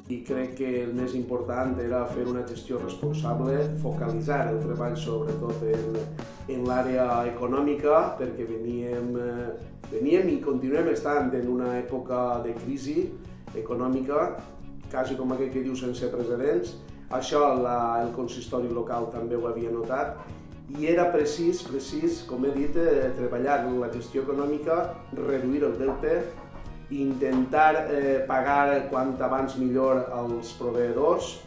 i crec que el més important era fer una gestió responsable, focalitzar el treball sobretot en l'àrea econòmica, perquè veníem i continuem estant en una època de crisi econòmica, quasi com aquell que diu sense precedents. Això el consistori local també ho havia notat i era precís, com he dit, treballar en la gestió econòmica, reduir el deute, intentar pagar quant abans millor als proveïdors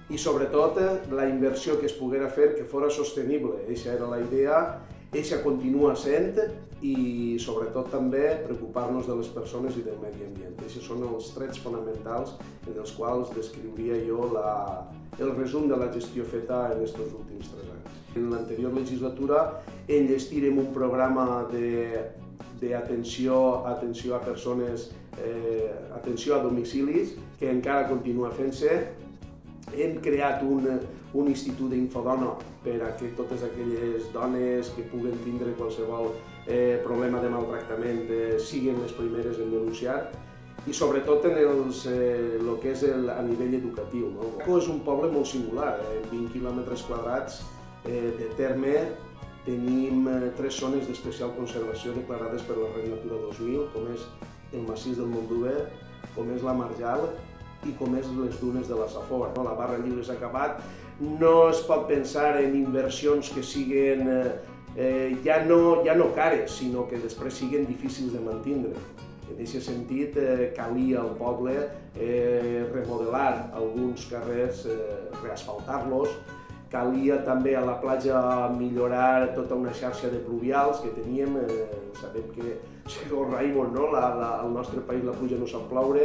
i sobretot la inversió que es poguera fer que fos sostenible. Eixa era la idea, eixa continua sent i sobretot també preocupar-nos de les persones i del medi ambient. Eixos són els trets fonamentals en els quals descriuria jo el resum de la gestió feta en aquests últims 3 anys. En l'anterior legislatura enllestirem un programa d'atenció a persones, atenció a domicilis, que encara continua fent-se. Hem creat un institut d'infodona per a que totes aquelles dones que puguen tindre qualsevol problema de maltractament siguin les primeres en denunciar i sobretot en el que és a nivell educatiu. Moco és un poble molt singular, 20 quilòmetres quadrats de terme. Tenim 3 zones d'especial conservació declarades per la Red Natura 2000, com és el massís del Monduver, com és la Marjal i com és les dunes de la Safor. La barra lliure s'ha acabat, no es pot pensar en inversions que siguin ja no cares, sinó que després siguin difícils de mantindre. En aquest sentit, calia al poble remodelar alguns carrers, reasfaltar-los. Calia també a la platja millorar tota una xarxa de pluvials que teníem. Sabem que, segons Raimon, al nostre país la pluja no sap ploure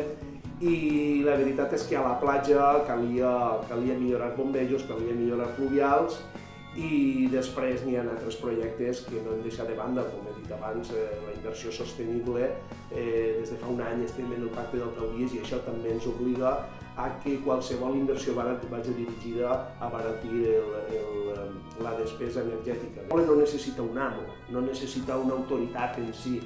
i la veritat és que a la platja calia millorar bombejos, calia millorar pluvials i després n'hi ha altres projectes que no hem deixat de banda, com he dit abans, la inversió sostenible. Des de fa un any estem en el pacte d'alcaldies i això també ens obliga a que qualsevol inversió vagi dirigida a abaratir la despesa energètica. No necessita un amo, no necessita una autoritat en si,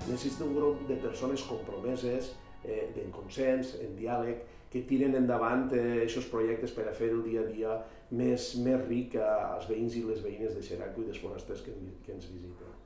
necessita un grup de persones compromeses, en consens, en diàleg, que tiren endavant aquests projectes per a fer el dia a dia més ric als veïns i les veïnes de Xeraco i dels forasters que ens visiten.